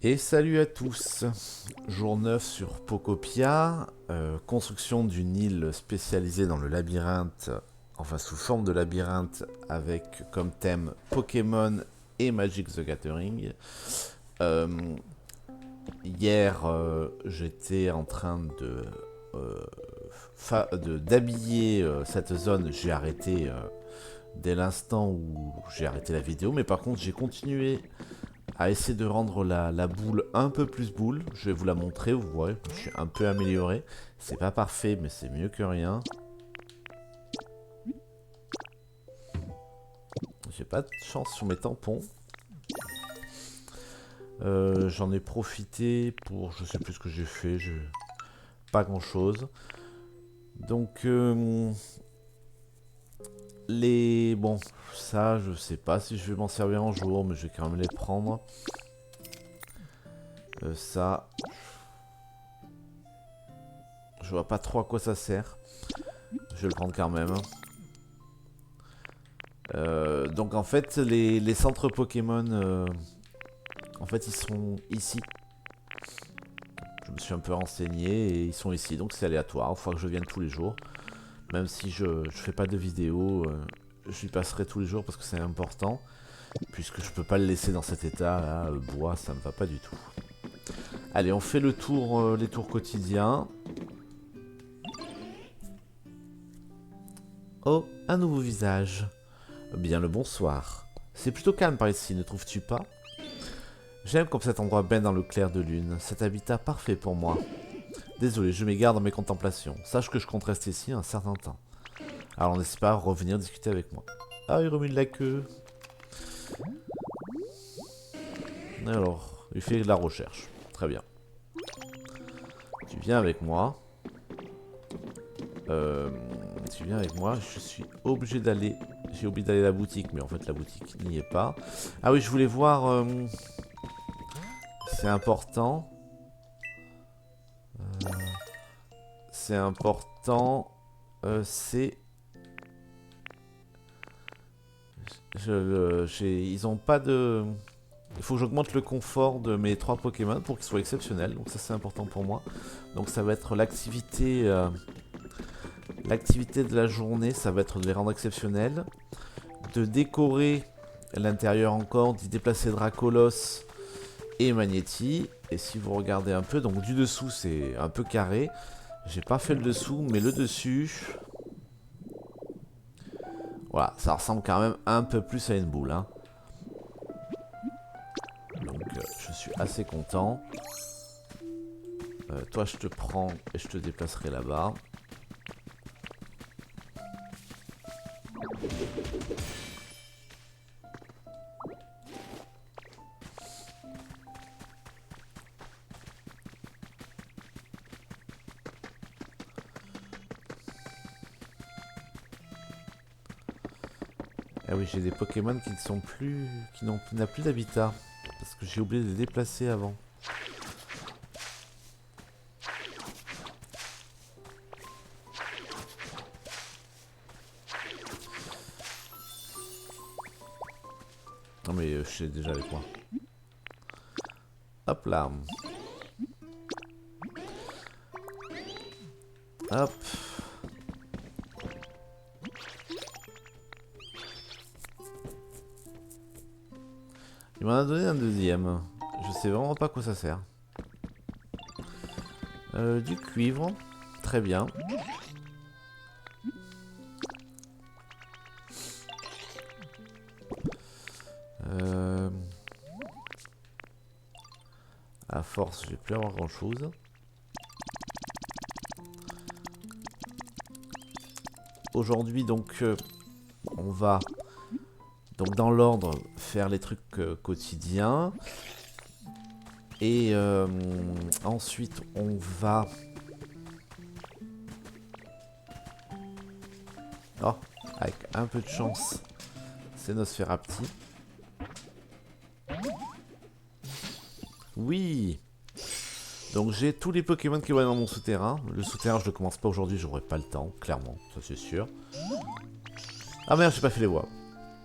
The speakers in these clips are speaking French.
Et salut à tous, jour 9 sur Pocopia, construction d'une île spécialisée dans le labyrinthe, enfin sous forme de labyrinthe avec comme thème Pokémon et Magic the Gathering. Euh, Hier j'étais en train d'habiller cette zone, j'ai arrêté dès l'instant où j'ai arrêté la vidéo, mais par contre j'ai continué à essayer de rendre la boule un peu plus boule. Je vais vous la montrer, vous voyez, je suis un peu amélioré. C'est pas parfait, mais c'est mieux que rien. J'ai pas de chance sur mes tampons. J'en ai profité pour, je sais plus ce que j'ai fait, pas grand chose. Donc, bon, ça, je sais pas si je vais m'en servir un jour, mais je vais quand même les prendre. Ça, je vois pas trop à quoi ça sert. Je vais le prendre quand même. Donc en fait, les centres Pokémon, en fait, ils sont ici. Je me suis un peu renseigné et ils sont ici, donc c'est aléatoire. Il faut que je vienne tous les jours. Même si je fais pas de vidéo, j'y passerai tous les jours parce que c'est important. Puisque je peux pas le laisser dans cet état là, le bois, ça me va pas du tout. Allez, on fait le tour, les tours quotidiens. Oh, un nouveau visage. Bien le bonsoir. C'est plutôt calme par ici, ne trouves-tu pas? J'aime comme cet endroit baigne dans le clair de lune, cet habitat parfait pour moi. Désolé, je m'égare dans mes contemplations. Sache que je compte rester ici un certain temps. Alors n'hésite pas à revenir discuter avec moi. Ah, il remue de la queue. Alors, il fait de la recherche. Très bien. Tu viens avec moi. Tu viens avec moi. Je suis obligé d'aller... J'ai oublié d'aller à la boutique, mais en fait la boutique n'y est pas. Ah oui, je voulais voir... C'est important. C'est important. C'est... Ils ont pas de... Il faut que j'augmente le confort de mes 3 Pokémon pour qu'ils soient exceptionnels. Donc ça c'est important pour moi. Donc ça va être l'activité... l'activité de la journée, ça va être de les rendre exceptionnels. De décorer l'intérieur encore, d'y déplacer Dracolos et Magnéti. Et si vous regardez un peu, donc du dessous c'est un peu carré. J'ai pas fait le dessous, mais le dessus... Voilà, ça ressemble quand même un peu plus à une boule. Hein. Donc je suis assez content. Toi je te prends et je te déplacerai là-bas. Ah oui, j'ai des Pokémon qui ne sont plus... qui n'ont plus d'habitat. Parce que j'ai oublié de les déplacer avant. Non mais je suis déjà avec moi. Hop là. Hop. Il m'en a donné un deuxième. Je sais vraiment pas à quoi ça sert. Du cuivre. Très bien. À force, je vais plus avoir grand chose. Aujourd'hui, donc, on va, donc dans l'ordre, faire les trucs quotidiens. Et ensuite, on va... Oh, avec un peu de chance, c'est Nosferapti. Oui. Donc j'ai tous les Pokémon qui vont dans mon souterrain. Le souterrain, je le commence pas aujourd'hui, j'aurai pas le temps, clairement, ça c'est sûr. Ah merde, j'ai pas fait les voies.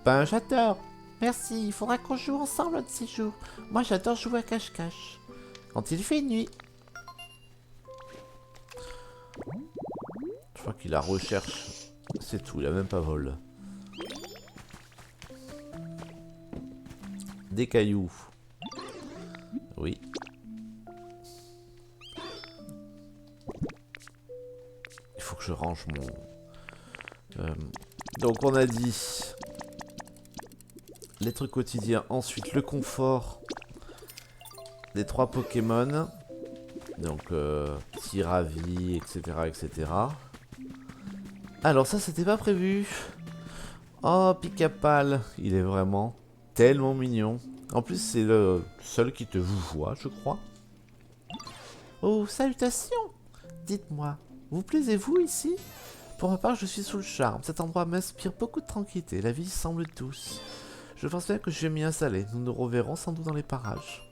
Pas un chateur. Merci, il faudra qu'on joue ensemble un de ces jours. Moi j'adore jouer à cache-cache. Quand il fait nuit. Je crois qu'il a recherche. C'est tout, il a même pas vol. Des cailloux. Oui. Il faut que je range mon... donc on a dit... les trucs quotidiens. Ensuite le confort des 3 Pokémon. Donc petit ravi, etc. etc. Alors ça c'était pas prévu. Oh Picapal, il est vraiment tellement mignon. En plus c'est le seul qui te voit je crois. Oh salutations. Dites-moi, vous plaisez-vous ici? Pour ma part je suis sous le charme. Cet endroit m'inspire beaucoup de tranquillité. La vie semble douce. Je pense bien que je vais m'y installer. Nous nous reverrons sans doute dans les parages.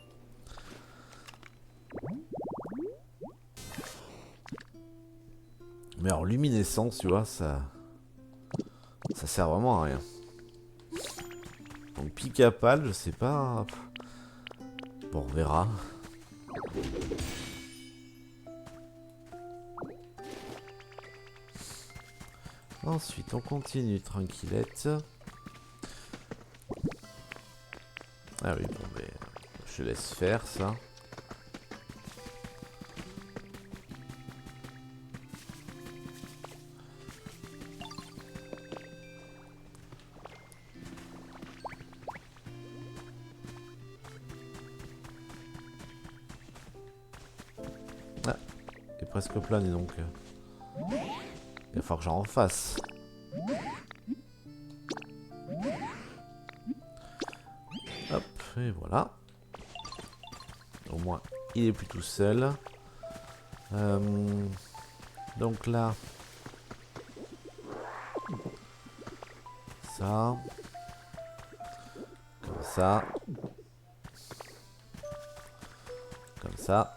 Mais alors luminescence, tu vois, ça sert vraiment à rien. Donc Picapal, je sais pas. Bon, on verra. Ensuite, on continue tranquillette. Ah oui, bon, mais je laisse faire ça. Ah, il est presque plein, dis donc. Il va falloir que j'en refasse. Hop, et voilà. Au moins, il est plus tout seul. Donc là... ça. Comme ça. Comme ça.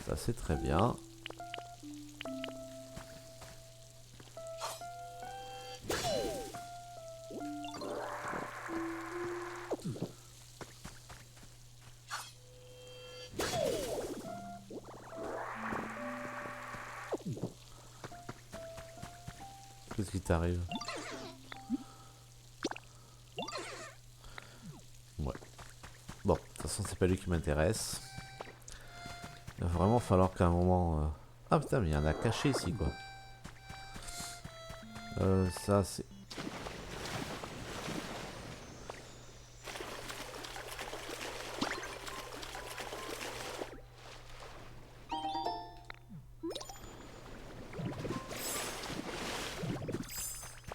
Ça c'est très bien. Qu'est-ce qui t'arrive? Ouais. Bon, de toute façon c'est pas lui qui m'intéresse. Il va vraiment falloir qu'à un moment... Ah putain mais il y en a caché ici quoi. Ça c'est...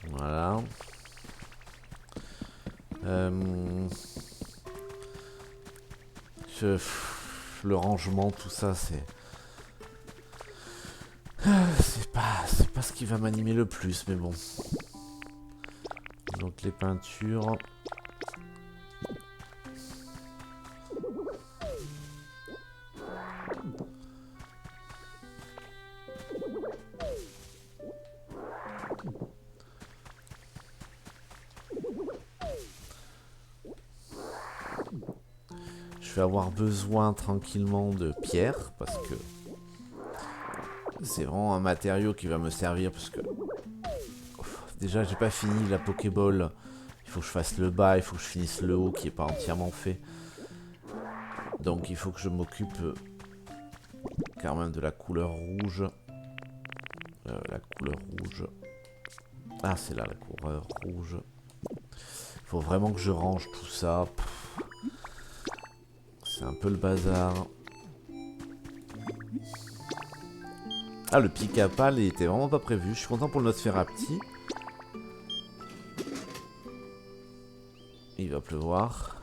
Voilà. Le rangement, tout ça, c'est... C'est pas ce qui va m'animer le plus, mais bon. Donc les peintures... Je vais avoir besoin tranquillement de pierre, parce que... c'est vraiment un matériau qui va me servir, parce que... Déjà, j'ai pas fini la Pokéball. Il faut que je fasse le bas, il faut que je finisse le haut qui est pas entièrement fait. Donc il faut que je m'occupe quand même de la couleur rouge. La couleur rouge. Ah, c'est là la couleur rouge. Il faut vraiment que je range tout ça. C'est un peu le bazar. Ah, le Picapal, il était vraiment pas prévu. Je suis content pour le Nosferapti. Il va pleuvoir.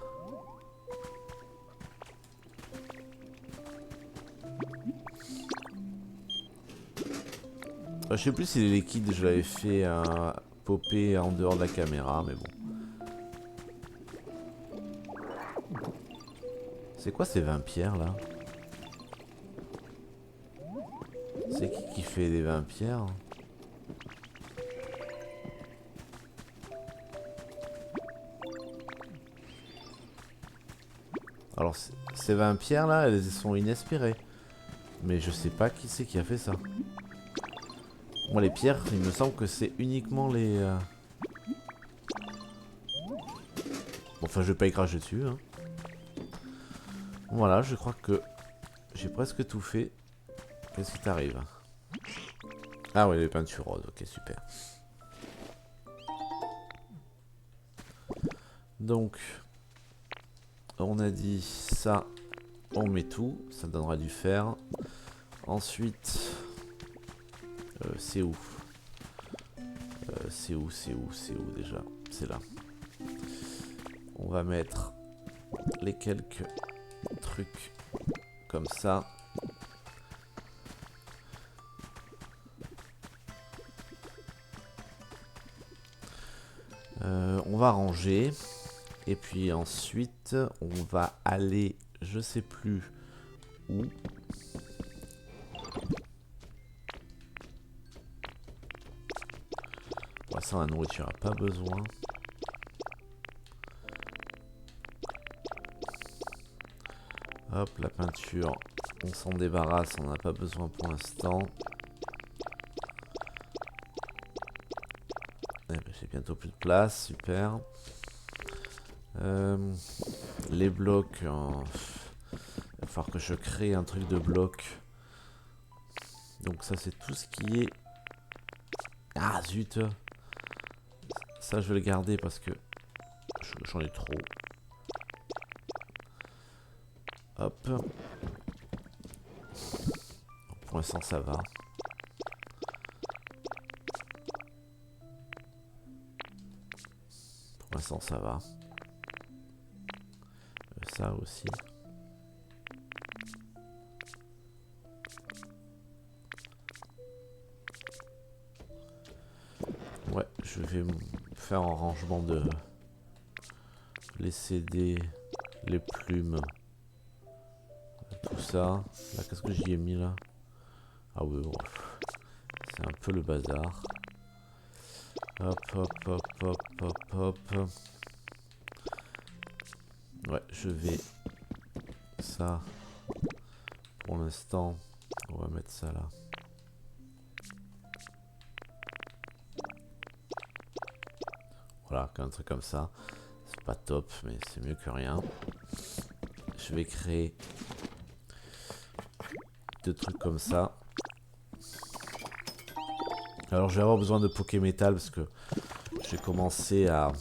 Je sais plus si les liquides je l'avais fait popper en dehors de la caméra, mais bon. C'est quoi ces 20 pierres là? fait des vampires. Alors ces vampires là, elles sont inespérées. Mais je sais pas qui c'est qui a fait ça. Moi les pierres, il me semble que c'est uniquement les... Bon, enfin je vais pas y cracher dessus. Hein. Voilà, je crois que j'ai presque tout fait. Qu'est-ce qui t'arrive? Ah ouais, les peintures roses, ok super. Donc, on a dit ça, on met tout, ça donnera du fer. Ensuite, c'est où? C'est où déjà? C'est là. On va mettre les quelques trucs comme ça. On va ranger. Et puis ensuite, on va aller, je sais plus où. Ouais, ça, la nourriture n'a pas besoin. Hop, la peinture, on s'en débarrasse, on n'a pas besoin pour l'instant. Eh ben, j'ai bientôt plus de place, super. Les blocs, il va falloir que je crée un truc de blocs. Donc ça c'est tout ce qui est... Ah zut! Ça je vais le garder parce que j'en ai trop. Hop. Pour l'instant ça va. Pour l'instant ça va. Ça aussi. Ouais, je vais faire un rangement de les CD, les plumes, tout ça. Là, qu'est-ce que j'y ai mis là? Ah oui, bon, c'est un peu le bazar. Hop, hop, hop, hop, hop, hop. Ouais, je vais ça. Pour l'instant, on va mettre ça là. Voilà, un truc comme ça. C'est pas top, mais c'est mieux que rien. Je vais créer deux trucs comme ça. Alors je vais avoir besoin de Pokémétal parce que j'ai commencé à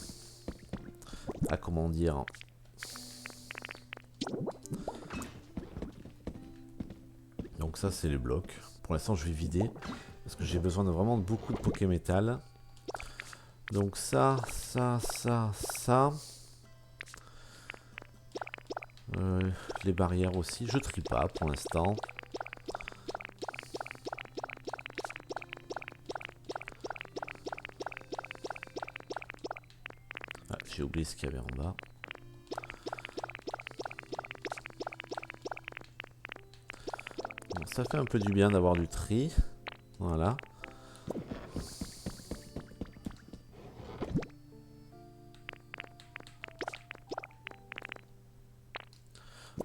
comment dire, donc ça c'est les blocs. Pour l'instant je vais vider parce que j'ai besoin de vraiment beaucoup de Pokémétal. Donc ça. Les barrières aussi, je trie pas pour l'instant. Ah, j'ai oublié ce qu'il y avait en bas. Bon, ça fait un peu du bien d'avoir du tri. Voilà.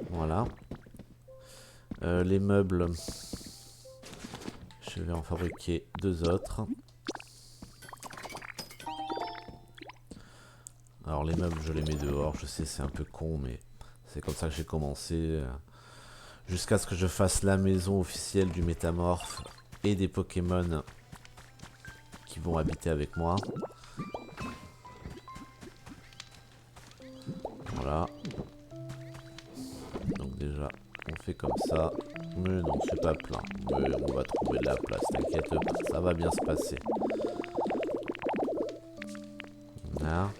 Voilà. Les meubles, je vais en fabriquer deux autres. Alors les meubles, je les mets dehors. Je sais, c'est un peu con, mais c'est comme ça que j'ai commencé. Jusqu'à ce que je fasse la maison officielle du métamorphe et des Pokémon qui vont habiter avec moi. Voilà. Donc déjà, on fait comme ça. Mais non, c'est pas plein. Mais on va trouver de la place, t'inquiète pas, ça va bien se passer. Là.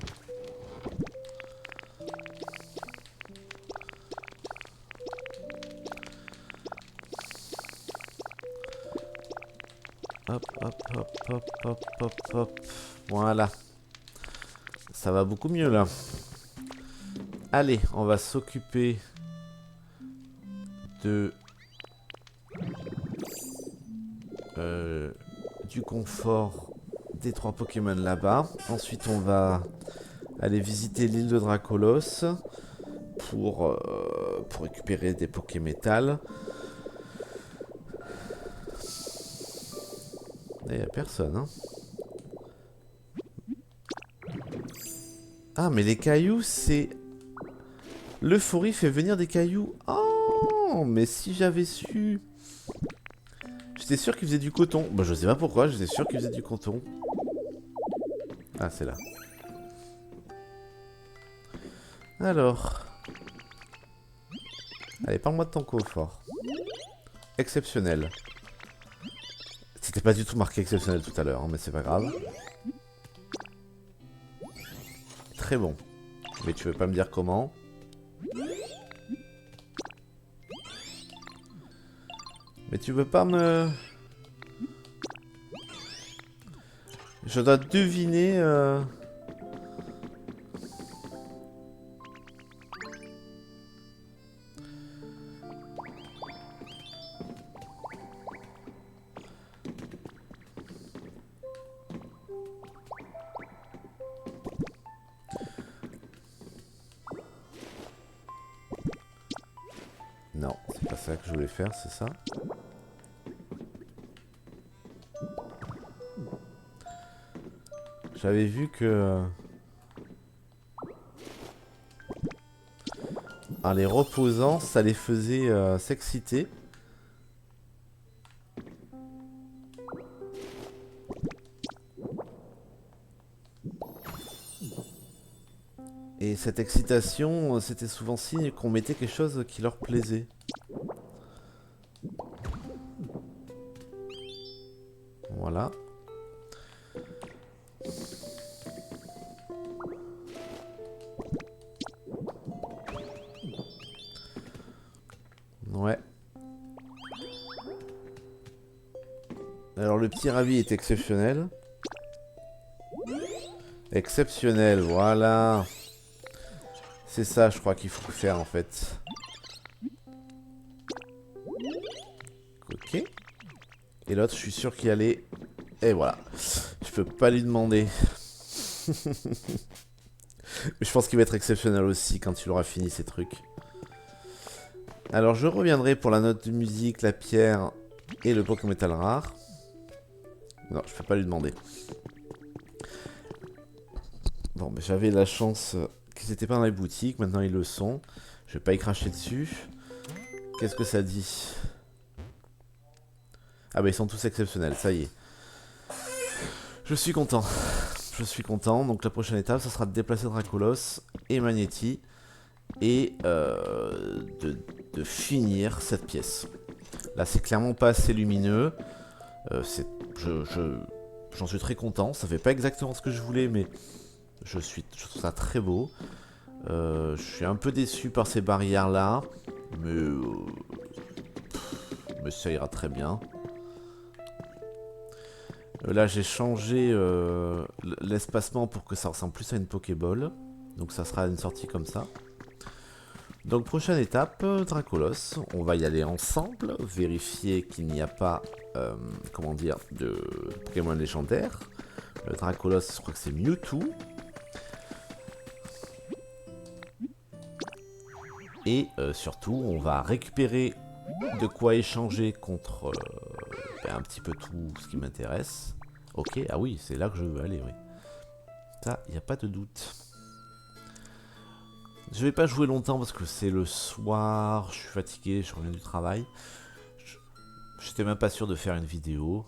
Hop, hop, hop, hop, hop, hop, hop. Voilà. Ça va beaucoup mieux là. Allez, on va s'occuper de du confort des 3 Pokémon là-bas. Ensuite, on va aller visiter l'île de Dracolos pour récupérer des Pokémétal. Il n'y a personne, hein. Ah, mais les cailloux, c'est... L'euphorie fait venir des cailloux. Oh, mais si j'avais su... J'étais sûr qu'il faisait du coton. Bah, je sais pas pourquoi, j'étais sûr qu'il faisait du coton. Ah, c'est là. Alors... Allez, parle-moi de ton coffre. Exceptionnel. C'était pas du tout marqué exceptionnel tout à l'heure, hein, mais c'est pas grave. Très bon. Mais tu veux pas me dire comment? Mais tu veux pas me... Je dois deviner... Non, c'est pas ça que je voulais faire, c'est ça? J'avais vu que... En les reposant, ça les faisait s'exciter. Et cette excitation, c'était souvent signe qu'on mettait quelque chose qui leur plaisait. Voilà. Ouais. Alors le petit ravi est exceptionnel. Exceptionnel, voilà. C'est ça, je crois qu'il faut faire en fait. Ok. Et l'autre, je suis sûr qu'il allait... Et voilà. Je peux pas lui demander. Mais je pense qu'il va être exceptionnel aussi quand il aura fini ces trucs. Alors je reviendrai pour la note de musique, la pierre et le Pokémétal rare. Non, je peux pas lui demander. Bon, mais j'avais la chance qu'ils étaient pas dans les boutiques, maintenant ils le sont. Je vais pas y cracher dessus. Qu'est-ce que ça dit? Ah bah ils sont tous exceptionnels, ça y est. Je suis content. Je suis content. Donc la prochaine étape, ça sera de déplacer Dracolos et Magnéti. Et de finir cette pièce. Là c'est clairement pas assez lumineux. J'en suis très content. Ça fait pas exactement ce que je voulais, mais je trouve ça très beau. Je suis un peu déçu par ces barrières là, mais ça ira très bien. Là j'ai changé l'espacement pour que ça ressemble plus à une Pokéball. Donc ça sera une sortie comme ça. Donc prochaine étape, Dracolos. On va y aller ensemble, vérifier qu'il n'y a pas, comment dire, de Pokémon légendaire. Le Dracolos, je crois que c'est Mewtwo. Et surtout, on va récupérer de quoi échanger contre un petit peu tout ce qui m'intéresse. Ok, ah oui, c'est là que je veux aller, oui. Ça, il n'y a pas de doute. Je vais pas jouer longtemps parce que c'est le soir, je suis fatigué, je reviens du travail. J'étais même pas sûr de faire une vidéo.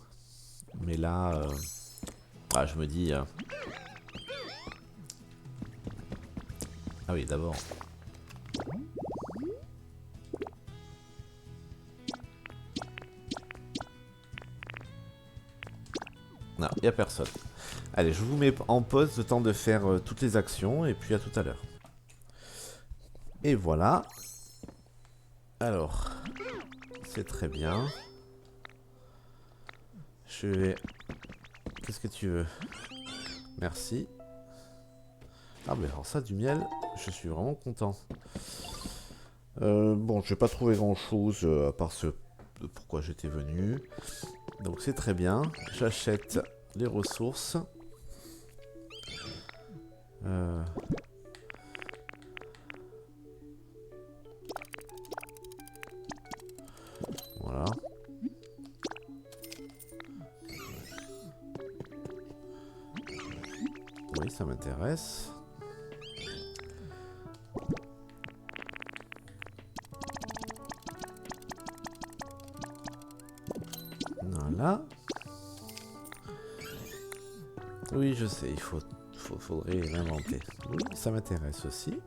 Mais là, je me dis... Ah oui, d'abord... Non, il n'y a personne. Allez, je vous mets en pause le temps de faire toutes les actions et puis à tout à l'heure. Et voilà. Alors, c'est très bien. Je vais... Qu'est-ce que tu veux? Merci. Ah mais alors ça, du miel, je suis vraiment content. Bon, je vais pas trouver grand-chose à part ce... pourquoi j'étais venu. Donc c'est très bien. J'achète les ressources. Voilà. Oui, ça m'intéresse. Voilà. Oui, je sais, faudrait l'inventer. Oui, ça m'intéresse aussi.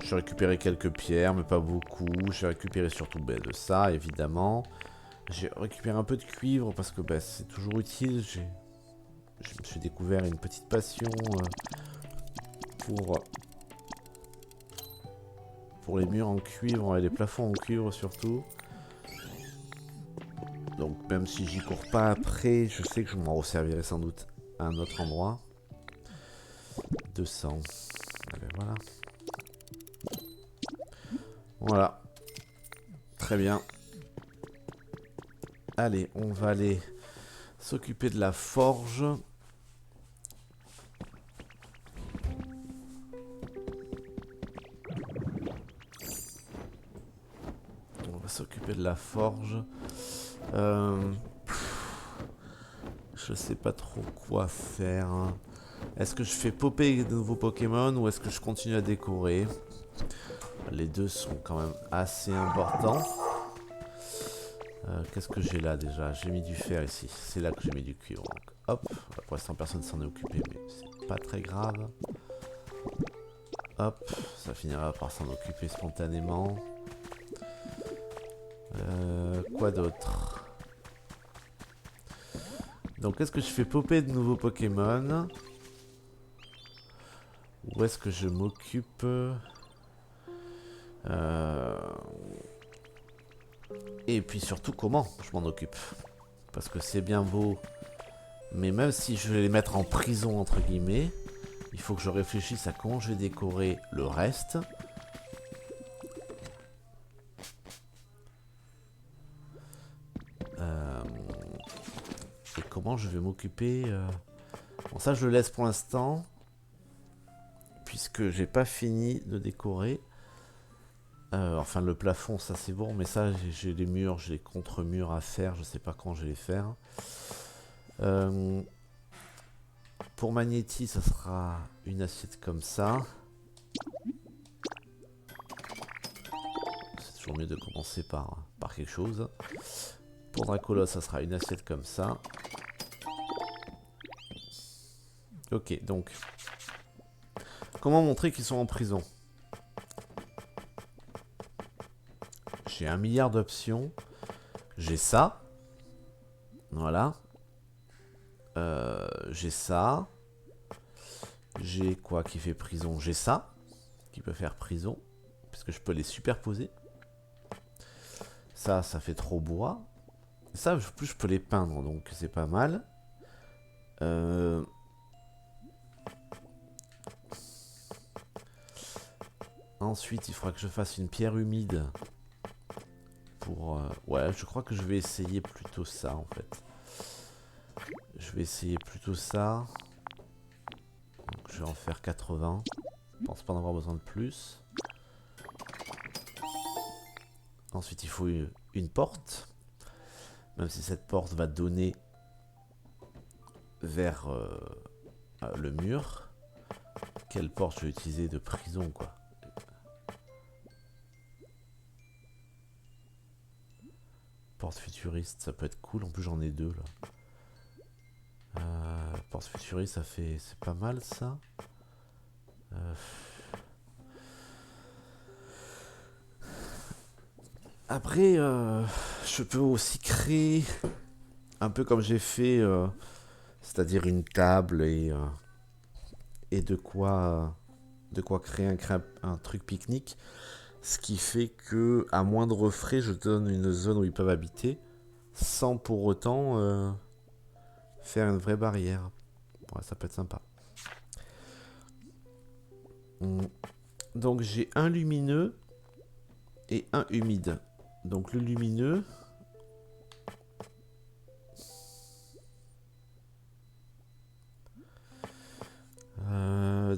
J'ai récupéré quelques pierres, mais pas beaucoup. J'ai récupéré surtout de ça, évidemment. J'ai récupéré un peu de cuivre parce que c'est toujours utile. Je me suis découvert une petite passion pour les murs en cuivre et les plafonds en cuivre surtout. Donc même si j'y cours pas après, je sais que je m'en resservirai sans doute à un autre endroit. 200. Allez, voilà. Voilà. Très bien. Allez, on va aller s'occuper de la forge. On va s'occuper de la forge. Je sais pas trop quoi faire. Est-ce que je fais popper de nouveaux Pokémon ou est-ce que je continue à décorer? Les deux sont quand même assez importants. Qu'est-ce que j'ai là déjà? J'ai mis du fer ici. C'est là que j'ai mis du cuivre. Donc, hop. Pour l'instant, personne s'en est occupé, mais c'est pas très grave. Hop. Ça finira par s'en occuper spontanément. Quoi d'autre? Donc, est-ce que je fais popper de nouveaux Pokémon? Ou est-ce que je m'occupe... Et puis surtout, comment je m'en occupe? Parce que c'est bien beau. Mais même si je vais les mettre en prison, entre guillemets, il faut que je réfléchisse à comment je vais décorer le reste. Et comment je vais m'occuper... Bon, ça, je le laisse pour l'instant. Puisque j'ai pas fini de décorer. Enfin, le plafond, ça c'est bon. Mais ça, j'ai les murs, j'ai les contre-murs à faire. Je sais pas quand je vais les faire. Pour Magnéti, ça sera une assiette comme ça. C'est toujours mieux de commencer par quelque chose. Pour Dracolos, ça sera une assiette comme ça. Ok, donc... Comment montrer qu'ils sont en prison? J'ai 1 milliard d'options. J'ai ça. Voilà. J'ai ça. J'ai quoi qui fait prison? J'ai ça. Qui peut faire prison. Puisque je peux les superposer. Ça fait trop bois. Ça, en plus, je peux les peindre. Donc, c'est pas mal. Ensuite, il faudra que je fasse une pierre humide. Pour... Ouais, je crois que je vais essayer plutôt ça, en fait. Je vais essayer plutôt ça. Donc, je vais en faire 80. Je pense pas en avoir besoin de plus. Ensuite, il faut une porte. Même si cette porte va donner vers le mur. Quelle porte je vais utiliser de prison, quoi? Porte futuriste, ça peut être cool. En plus, j'en ai deux, là. Porte futuriste, ça fait... C'est pas mal, ça. Après, je peux aussi créer... Un peu comme j'ai fait... c'est-à-dire une table et de quoi créer un truc pique-nique. Ce qui fait que, à moindre frais, je donne une zone où ils peuvent habiter, sans pour autant faire une vraie barrière. Ouais, ça peut être sympa. Donc j'ai un lumineux et un humide. Donc le lumineux,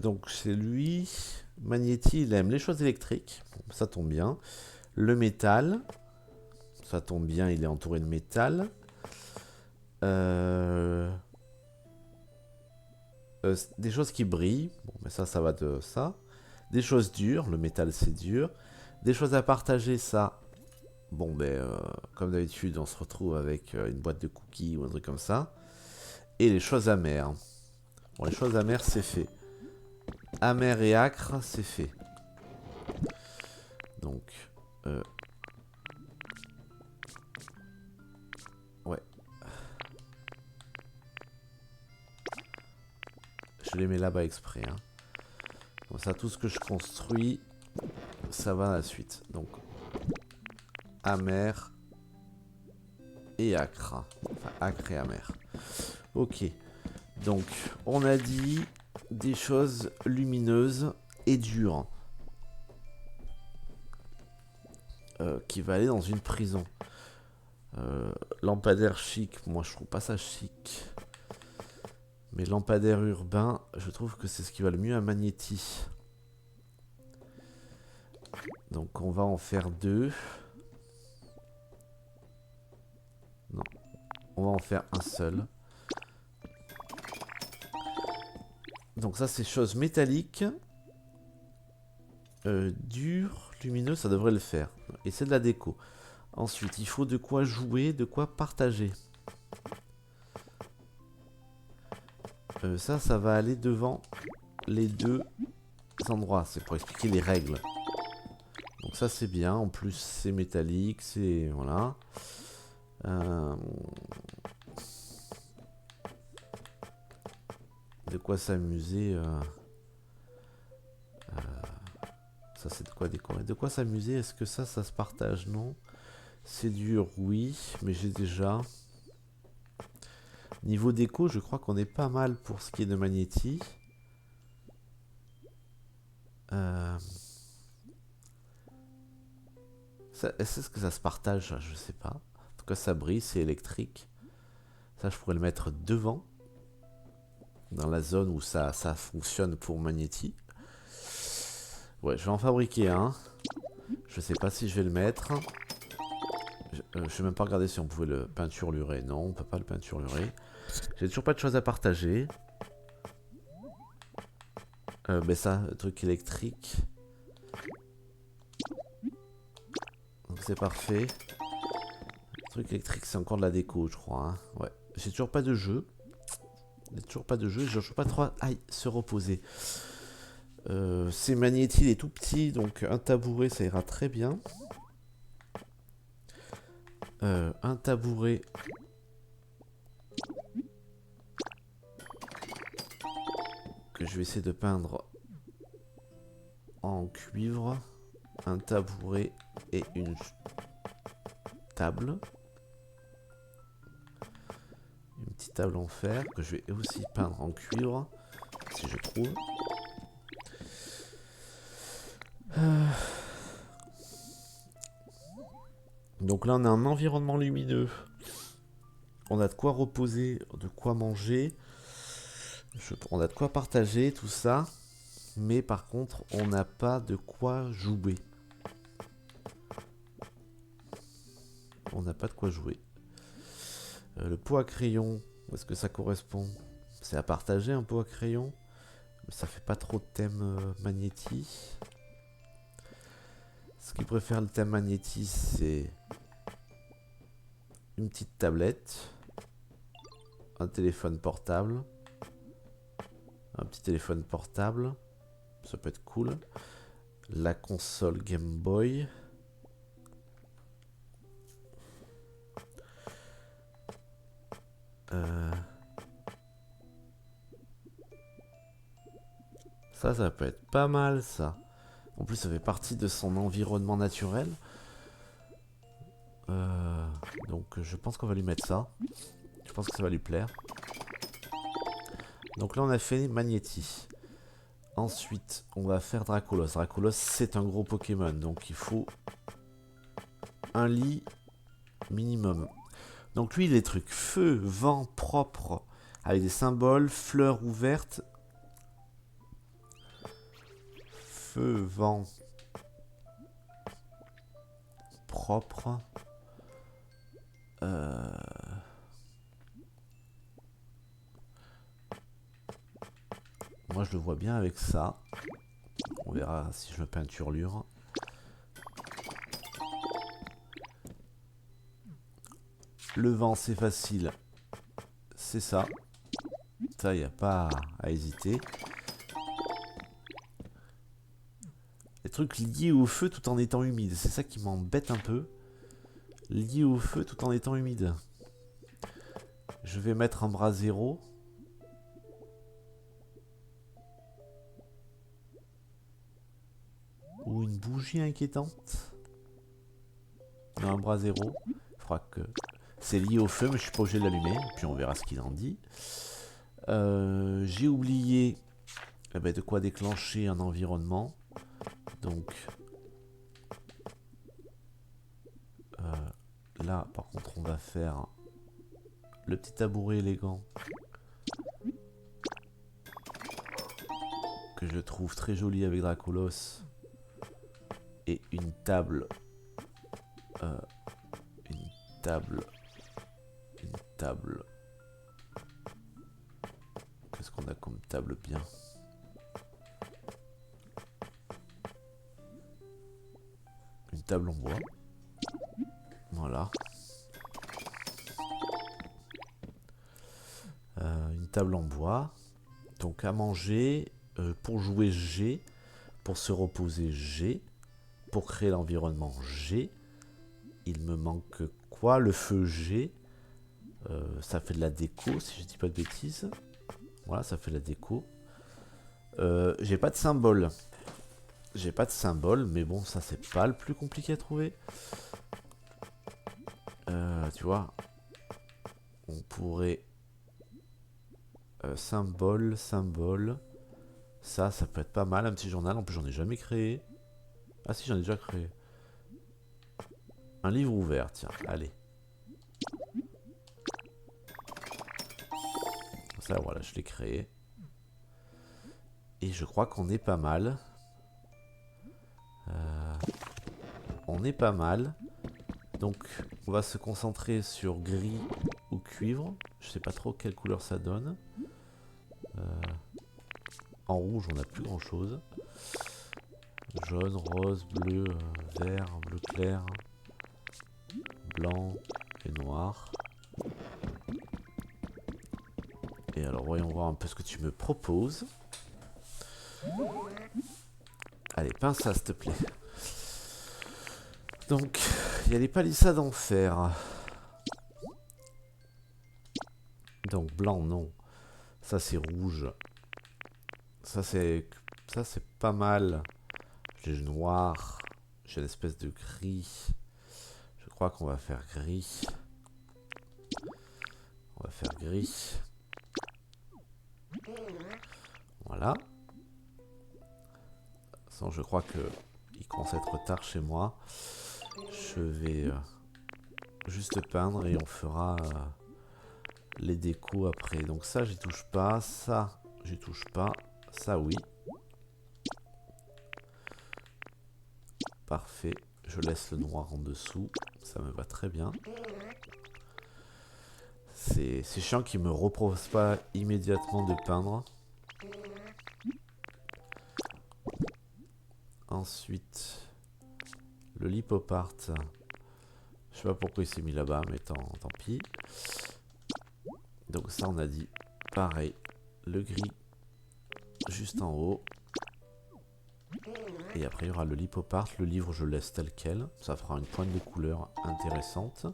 Donc c'est lui. Magnéti, il aime les choses électriques. Bon, ça tombe bien. Le métal. Ça tombe bien, il est entouré de métal. Des choses qui brillent. Bon, mais ça va de ça. Des choses dures. Le métal, c'est dur. Des choses à partager, ça. Bon, comme d'habitude, on se retrouve avec une boîte de cookies ou un truc comme ça. Et les choses amères. Bon, les choses amères, c'est fait. Amer et acre, c'est fait. Donc, ouais. Je les mets là-bas exprès. Hein. Comme ça, tout ce que je construis, ça va à la suite. Donc, amer et acre. Enfin, acre et amer. Ok. Donc, on a dit des choses lumineuses et dures. Qui va aller dans une prison. Lampadaire chic, moi je trouve pas ça chic. Mais lampadaire urbain, je trouve que c'est ce qui va le mieux à Magnéti. Donc on va en faire 2. Non, on va en faire un seul. Donc ça c'est chose métallique. Dur, lumineux, ça devrait le faire. Et c'est de la déco. Ensuite, il faut de quoi jouer, de quoi partager. Ça va aller devant les deux endroits. C'est pour expliquer les règles. Donc ça c'est bien. En plus c'est métallique, c'est... Voilà. De quoi s'amuser. Ça c'est de quoi décorer. De quoi s'amuser. Est-ce que ça se partage? Non. C'est dur, oui. Mais j'ai déjà... Niveau déco, je crois qu'on est pas mal pour ce qui est de Magnéti. Est-ce que ça se partage? Je sais pas. En tout cas, ça brille, c'est électrique. Ça, je pourrais le mettre devant. Dans la zone où ça fonctionne pour Magnéti. Ouais, je vais en fabriquer un. Je sais pas si je vais le mettre. Je vais même pas regarder si on pouvait le peinturer. Non, on peut pas le peinturer. J'ai toujours pas de choses à partager. Mais ça, le truc électrique. Donc c'est parfait. Le truc électrique, c'est encore de la déco, je crois. Hein. Ouais. J'ai toujours pas de jeu. J'ai toujours pas de jeu. J'ai toujours pas trop. Aïe, se reposer. C'est Magnéti, il est tout petit, donc un tabouret, ça ira très bien. Un tabouret. Que je vais essayer de peindre en cuivre. Un tabouret et une table. Une petite table en fer que je vais aussi peindre en cuivre. Si je trouve. Donc là on a un environnement lumineux. On a de quoi reposer, de quoi manger. On a de quoi partager, tout ça. Mais par contre, on n'a pas de quoi jouer. On n'a pas de quoi jouer. Le pot à crayon, est-ce que ça correspond? C'est à partager un pot à crayon. Mais ça fait pas trop de thème Magnéti. Ce qui préfère le thème Magnéti, c'est une petite tablette. Un téléphone portable. Un petit téléphone portable. Ça peut être cool. La console Game Boy. Ça peut être pas mal, ça. En plus, ça fait partie de son environnement naturel. Donc, je pense qu'on va lui mettre ça. Je pense que ça va lui plaire. Donc là, on a fait Magnéti. Ensuite, on va faire Dracolos. Dracolos, c'est un gros Pokémon. Donc, il faut un lit minimum. Donc, lui, il a des trucs feu, vent, propre, avec des symboles, fleurs ouvertes, feu, vent. Propre. Moi je le vois bien avec ça. On verra si je le peinturlure. Le vent c'est facile. C'est ça. Ça y a pas à hésiter. Les trucs liés au feu tout en étant humide. C'est ça qui m'embête un peu. Lié au feu tout en étant humide. Je vais mettre un bras zéro. Ou une bougie inquiétante. Non, un bras zéro. Il faudra que... C'est lié au feu, mais je suis pas obligé de l'allumer. Puis on verra ce qu'il en dit. J'ai oublié de quoi déclencher un environnement. Donc... là, par contre, on va faire le petit tabouret élégant. Que je trouve très joli avec Dracolos. Et une table. Une table. Qu'est-ce qu'on a comme table bien? Une table en bois. Voilà. Une table en bois. Donc à manger. Pour jouer G. Pour se reposer G. Pour créer l'environnement G. Il me manque quoi? Le feu G. Ça fait de la déco si je dis pas de bêtises. Voilà, ça fait de la déco. J'ai pas de symbole. J'ai pas de symbole, mais bon, ça c'est pas le plus compliqué à trouver. Tu vois, on pourrait symbole. Ça peut être pas mal, un petit journal. En plus, j'en ai jamais créé. Ah si, j'en ai déjà créé. Un livre ouvert, tiens, allez. Ça, voilà, je l'ai créé. Et je crois qu'on est pas mal. On est pas mal. Donc, on va se concentrer sur gris ou cuivre. Je sais pas trop quelle couleur ça donne. En rouge, on n'a plus grand chose. Jaune, rose, bleu, vert, bleu clair, blanc et noir. Et alors, voyons voir un peu ce que tu me proposes. Allez, pince ça, s'il te plaît. Donc, il y a les palissades en fer. Donc, blanc, non. Ça, c'est rouge. Ça, c'est pas mal. J'ai le noir. J'ai l'espèce de gris. Je crois qu'on va faire gris. On va faire gris. Voilà. Sans, je crois que il commence à être tard chez moi. Je vais juste peindre et on fera les décos après. Donc ça, j'y touche pas. Ça, j'y touche pas. Ça, oui. Parfait. Je laisse le noir en dessous. Ça me va très bien. C'est chiant qu'il me repropose pas immédiatement de peindre. Ensuite, le lit pop art. Je sais pas pourquoi il s'est mis là-bas, mais tant pis. Donc ça, on a dit pareil. Le gris juste en haut. Et après, il y aura le lit pop art. Le livre, je le laisse tel quel. Ça fera une pointe de couleur intéressante.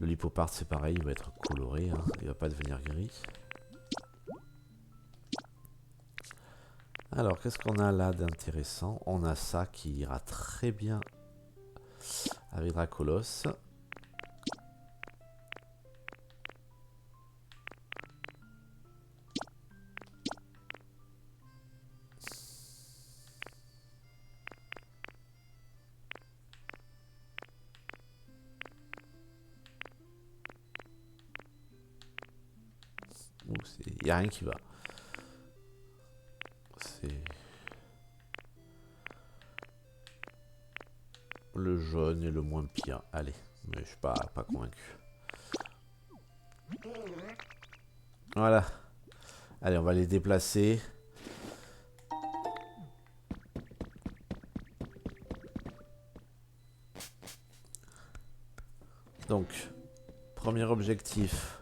Le lit pop art, c'est pareil. Il va être coloré. Hein. Il va pas devenir gris. Alors, qu'est-ce qu'on a là d'intéressant? On a ça qui ira très bien avec Dracolos. Il n'y a rien qui va. Le jaune est le moins pire. Allez, mais je suis pas convaincu. Voilà. Allez, on va les déplacer. Donc, premier objectif.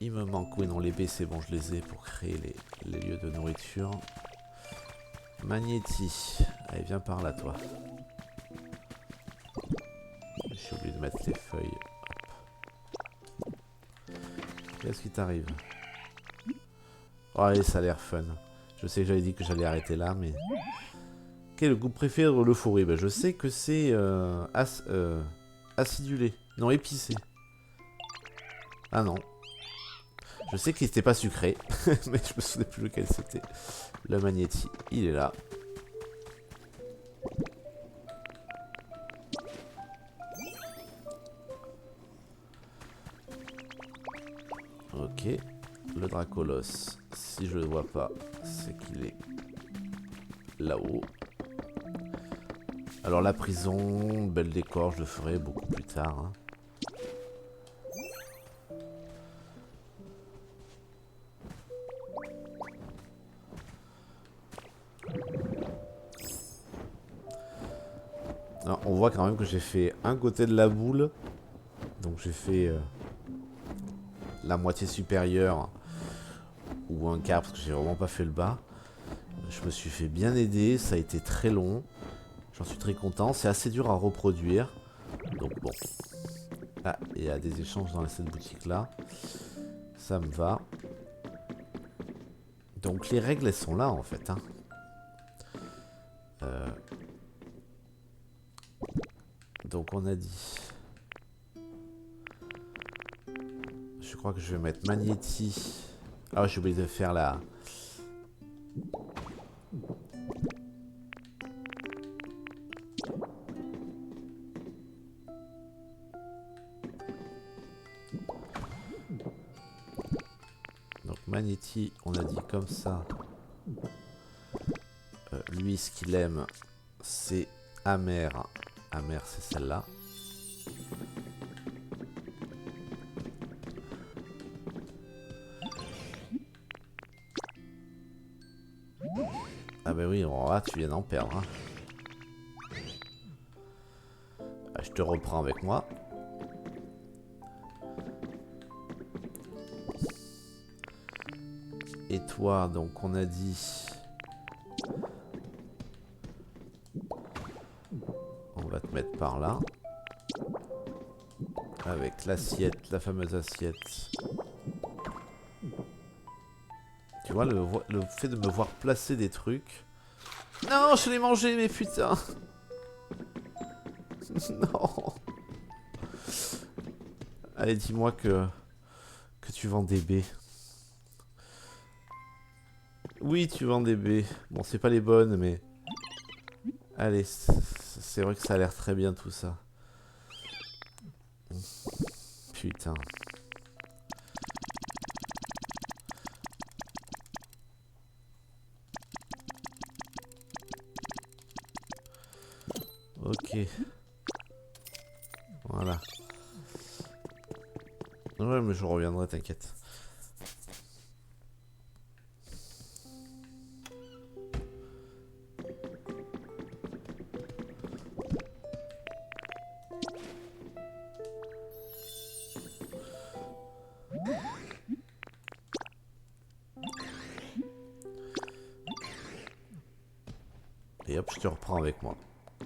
Il me manque, oui non, les baies c'est bon, je les ai pour créer les lieux de nourriture. Magnéti, allez viens par là toi. J'ai oublié de mettre les feuilles. Qu'est-ce qui t'arrive? Oh, allez, ça a l'air fun. Je sais que j'avais dit que j'allais arrêter là, mais... Quel est le goût préféré de l'euphorie? Ben, je sais que c'est acidulé. Non, épicé. Ah non. Je sais qu'il n'était pas sucré, mais je me souvenais plus lequel c'était. Le magnéti, il est là. Ok. Le Dracolos, si je le vois pas, c'est qu'il est là-haut. Alors la prison, bel décor, je le ferai beaucoup plus tard. Hein. Alors, on voit quand même que j'ai fait un côté de la boule. Donc j'ai fait la moitié supérieure ou un quart parce que j'ai vraiment pas fait le bas. Je me suis fait bien aider, ça a été très long. J'en suis très content, c'est assez dur à reproduire. Donc bon. Ah, il y a des échanges dans cette boutique là. Ça me va. Donc les règles elles sont là en fait. Hein. Donc on a dit. Je crois que je vais mettre Magnéti. Ah j'ai oublié de faire la... Donc Magnéti, on a dit comme ça. Lui ce qu'il aime c'est amer. Amer c'est celle-là. Ah bah oui, là tu viens d'en perdre. Hein. Ah, je te reprends avec moi. Et toi, donc on a dit... On va te mettre par là. Avec l'assiette, la fameuse assiette. Tu vois, le fait de me voir placer des trucs... Non, je l'ai mangé, mais putain. Non. Allez, dis-moi que tu vends des baies. Oui, tu vends des baies. Bon, c'est pas les bonnes, mais... Allez, c'est vrai que ça a l'air très bien tout ça. Putain. Ok. Voilà. Ouais, mais je reviendrai, t'inquiète. Et hop, je te reprends avec moi.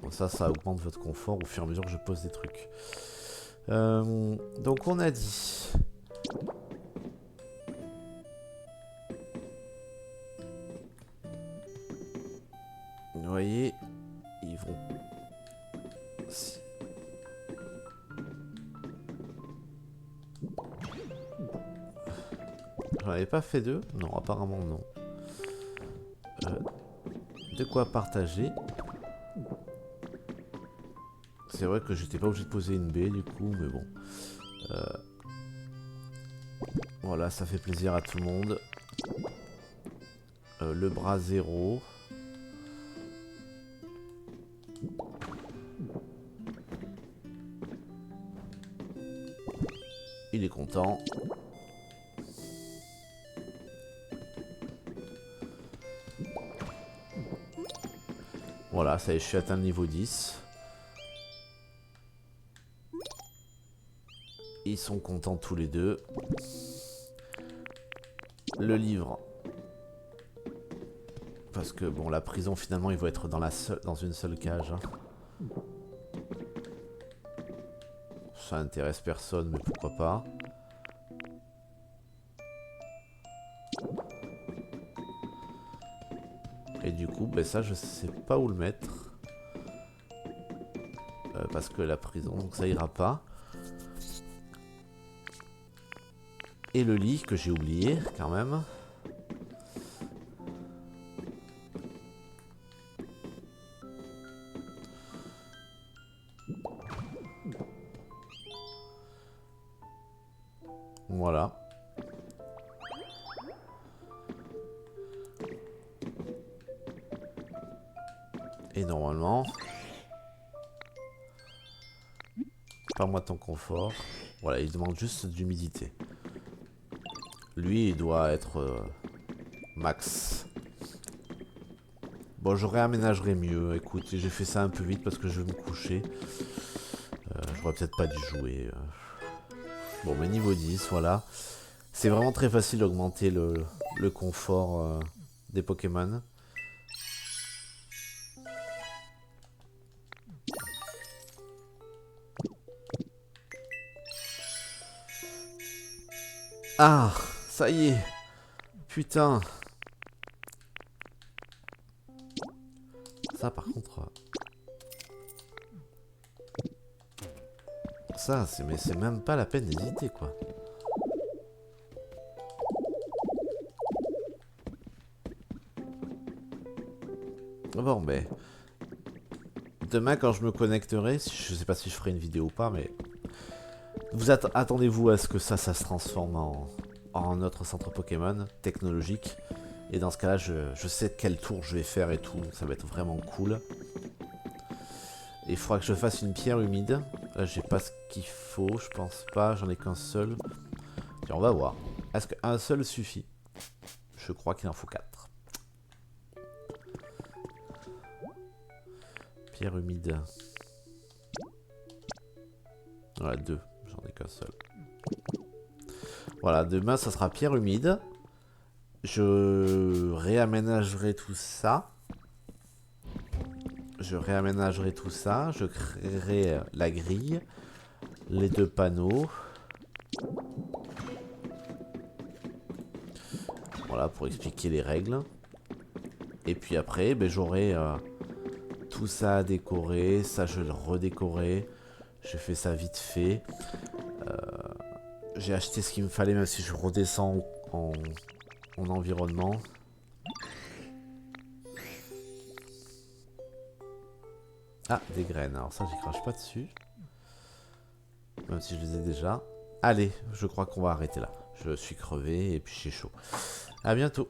Bon, ça augmente votre confort au fur et à mesure que je pose des trucs. Donc on a dit... Vous voyez, ils vont... J'en avais pas fait deux? Non, apparemment non. De quoi partager. C'est vrai que j'étais pas obligé de poser une baie du coup, mais bon. Voilà, ça fait plaisir à tout le monde. Le bras 0. Il est content. Voilà, ça y est, je suis atteint le niveau 10. Ils sont contents tous les deux. Le livre. Parce que bon, la prison finalement, ils vont être dans une seule cage. Hein. Ça intéresse personne, mais pourquoi pas. Et du coup, ben ça, je sais pas où le mettre. Parce que la prison, donc ça ira pas. Et le lit, que j'ai oublié, quand même. Voilà. Et normalement... Parle-moi de ton confort. Voilà, il demande juste d'humidité. Lui, il doit être max. Bon, je réaménagerai mieux. Écoute, j'ai fait ça un peu vite parce que je vais me coucher. J'aurais peut-être pas dû jouer. Bon, mais niveau 10, voilà. C'est vraiment très facile d'augmenter le confort des Pokémon. Ah, ça y est. Putain. Ça, par contre... Ça, c'est même pas la peine d'hésiter, quoi. Bon, mais... Demain, quand je me connecterai, je sais pas si je ferai une vidéo ou pas, mais... Vous attendez-vous à ce que ça se transforme en notre centre Pokémon technologique. Et dans ce cas-là, je sais quel tour je vais faire et tout. Ça va être vraiment cool. Et il faudra que je fasse une pierre humide. Là, j'ai pas ce qu'il faut, je pense pas. J'en ai qu'un seul. Tiens, on va voir. Est-ce qu'un seul suffit? Je crois qu'il en faut 4. Pierre humide. Voilà, 2. J'en ai qu'un seul. Voilà, demain, ça sera pierre humide. Je réaménagerai tout ça. Je créerai la grille. Les 2 panneaux. Voilà, pour expliquer les règles. Et puis après, ben, j'aurai tout ça à décorer. Ça, je vais le redécorer. Je fais ça vite fait. J'ai acheté ce qu'il me fallait, même si je redescends en environnement. Ah, des graines. Alors ça, j'y crache pas dessus. Même si je les ai déjà. Allez, je crois qu'on va arrêter là. Je suis crevé et puis j'ai chaud. À bientôt.